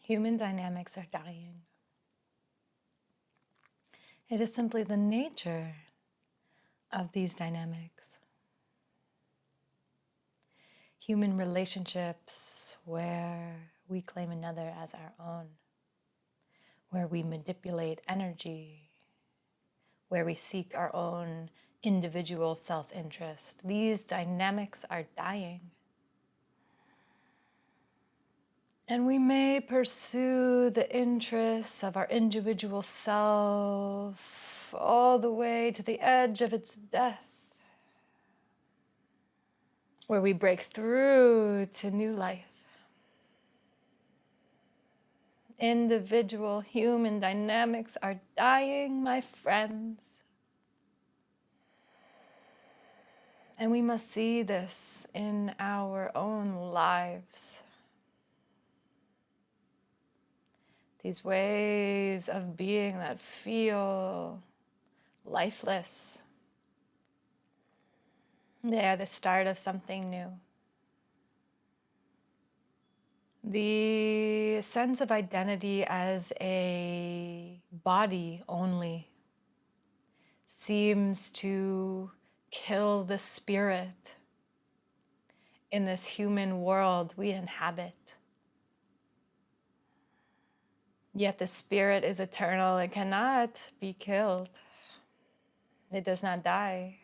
Human dynamics are dying. It is simply the nature of these dynamics. Human relationships where we claim another as our own, where we manipulate energy, where we seek our own individual self-interest. These dynamics are dying. And we may pursue the interests of our individual self all the way to the edge of its death, where we break through to new life. Individual human dynamics are dying, my friends. And we must see this in our own lives. These ways of being that feel lifeless. They are the start of something new. The sense of identity as a body only seems to kill the spirit in this human world we inhabit. Yet the spirit is eternal and cannot be killed. It does not die.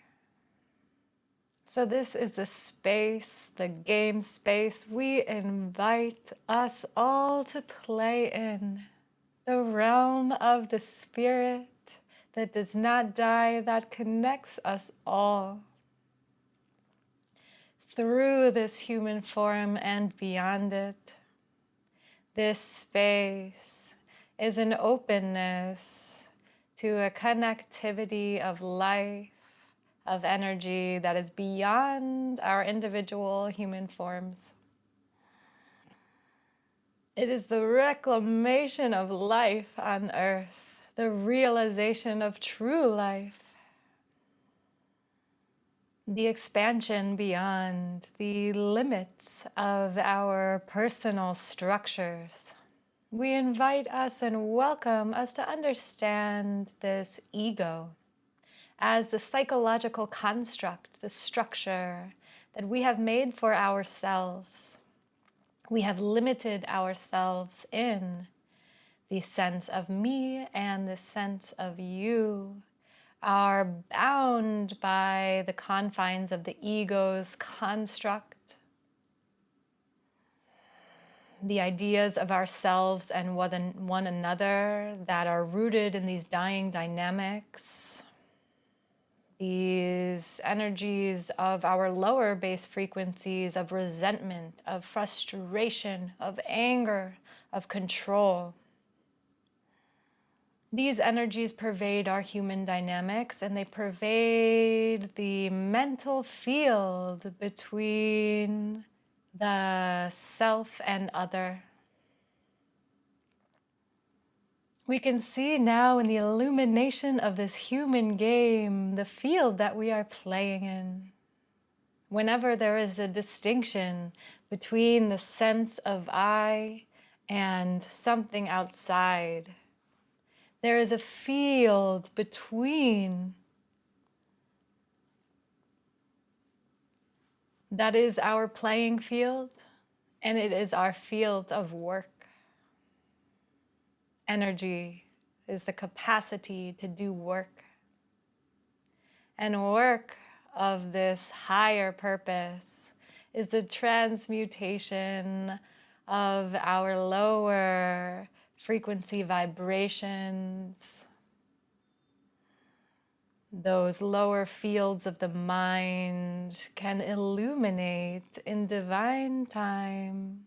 So this is the space, the game space we invite us all to play in. The realm of the spirit that does not die, that connects us all. Through this human form and beyond it, this space is an openness to a connectivity of life, of energy that is beyond our individual human forms. It is the reclamation of life on earth, the realization of true life, the expansion beyond the limits of our personal structures. We invite us and welcome us to understand this ego as the psychological construct, the structure that we have made for ourselves. We have limited ourselves in the sense of me and the sense of you, are bound by the confines of the ego's construct, the ideas of ourselves and one another that are rooted in these dying dynamics, these energies of our lower base frequencies of resentment, of frustration, of anger, of control. These energies pervade our human dynamics, and they pervade the mental field between the self and other. We can see now in the illumination of this human game, the field that we are playing in. Whenever there is a distinction between the sense of I and something outside, there is a field between that is our playing field, and it is our field of work. Energy is the capacity to do work. And work of this higher purpose is the transmutation of our lower frequency vibrations, those lower fields of the mind can illuminate in divine time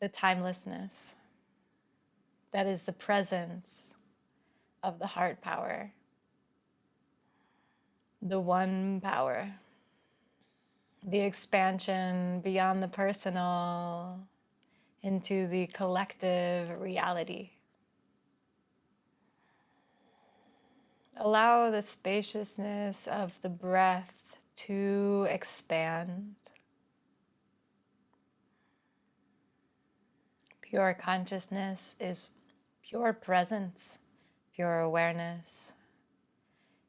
the timelessness that is the presence of the heart power, the one power, the expansion beyond the personal into the collective reality. Allow the spaciousness of the breath to expand. Pure consciousness is pure presence, pure awareness.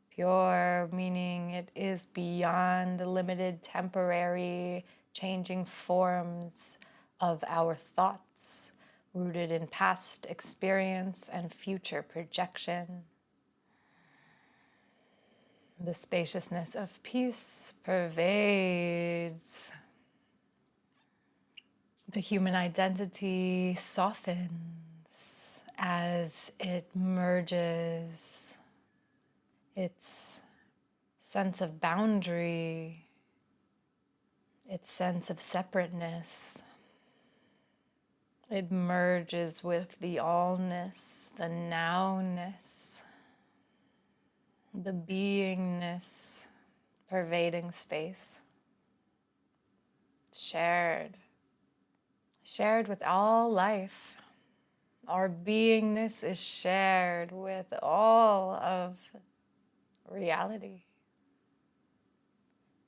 Pure meaning it is beyond the limited, temporary, changing forms of our thoughts, rooted in past experience and future projection. The spaciousness of peace pervades. The human identity softens as it merges its sense of boundary, its sense of separateness. It merges with the allness, the nowness, the beingness pervading space. Shared with all life. Our beingness is shared with all of reality.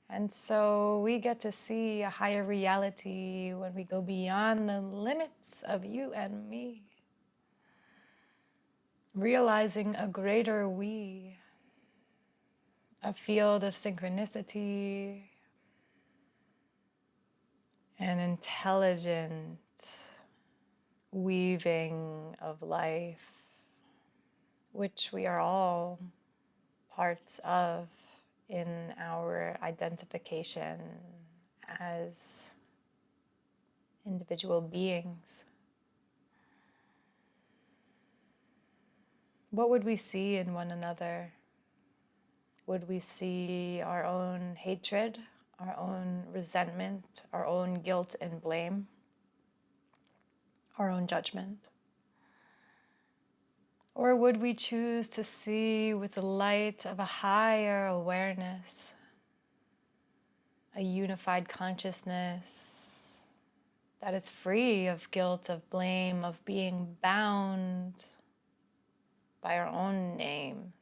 And so we get to see a higher reality when we go beyond the limits of you and me, realizing a greater we, a field of synchronicity, an intelligent weaving of life, which we are all parts of in our identification as individual beings. What would we see in one another? Would we see our own hatred, our own resentment, our own guilt and blame, our own judgment? Or would we choose to see with the light of a higher awareness, a unified consciousness that is free of guilt, of blame, of being bound by our own names?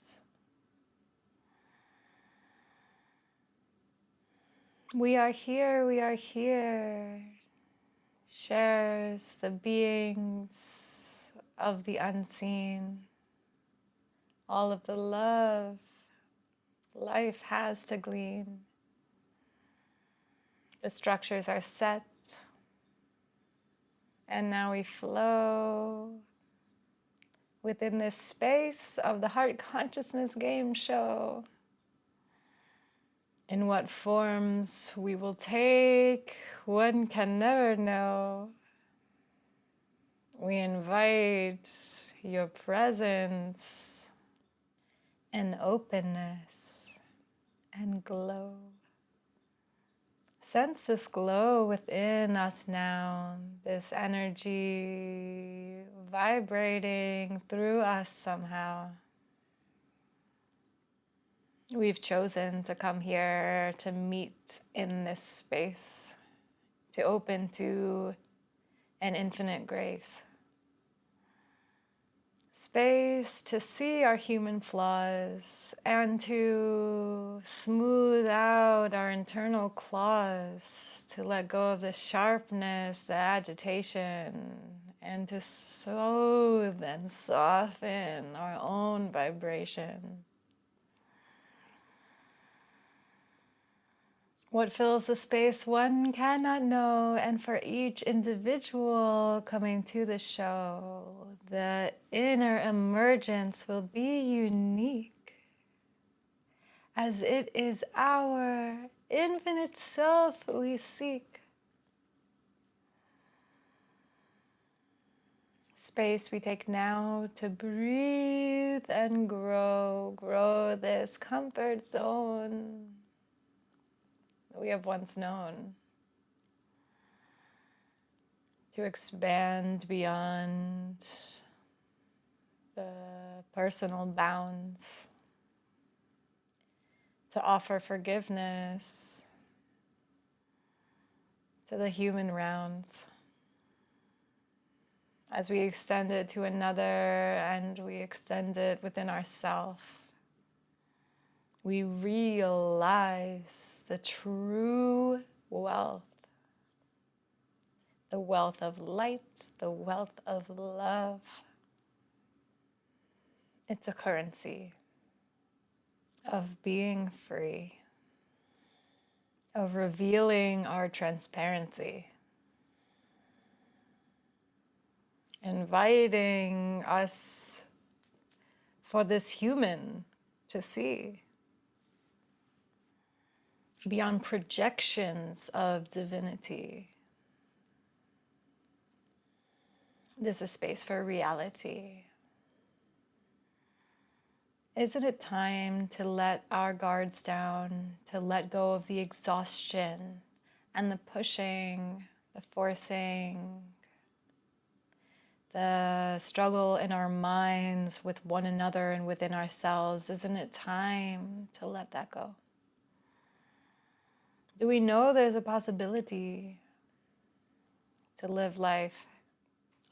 We are here, shares the beings of the unseen, all of the love life has to glean. The structures are set, and now we flow within this space of the Heart Consciousness Game Show. In what forms we will take, one can never know. We invite your presence and openness and glow. Sense this glow within us now, this energy vibrating through us somehow. We've chosen to come here to meet in this space, to open to an infinite grace. Space to see our human flaws and to smooth out our internal claws, to let go of the sharpness, the agitation, and to soothe and soften our own vibration. What fills the space one cannot know, and for each individual coming to the show, the inner emergence will be unique, as it is our infinite self we seek. Space we take now to breathe and grow this comfort zone we have once known, to expand beyond the personal bounds, to offer forgiveness to the human rounds as we extend it to another and we extend it within ourselves. We realize the true wealth, the wealth of light, the wealth of love. It's a currency of being free, of revealing our transparency, inviting us for this human to see beyond projections of divinity. This is space for reality. Isn't it time to let our guards down, to let go of the exhaustion and the pushing, the forcing, the struggle in our minds with one another and within ourselves? Isn't it time to let that go? Do we know there's a possibility to live life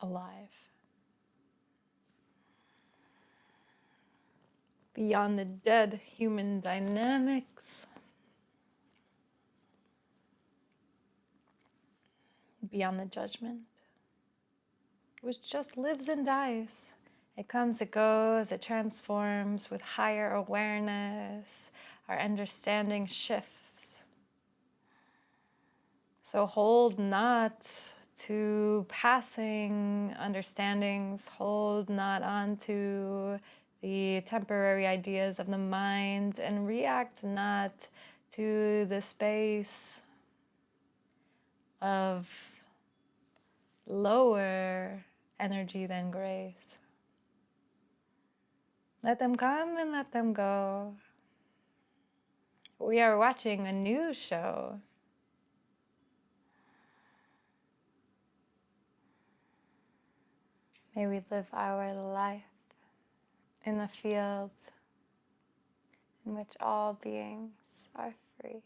alive? Beyond the dead human dynamics, beyond the judgment, which just lives and dies. It comes, it goes, it transforms with higher awareness. Our understanding shifts. So hold not to passing understandings, hold not onto the temporary ideas of the mind, and react not to the space of lower energy than grace. Let them come and let them go. We are watching a new show. May we live our life in a field in which all beings are free.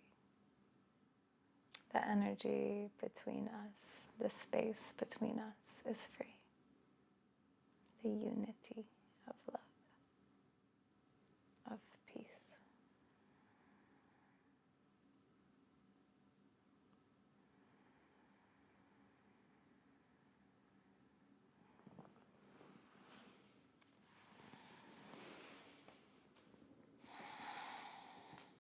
The energy between us, the space between us is free. The unity of love.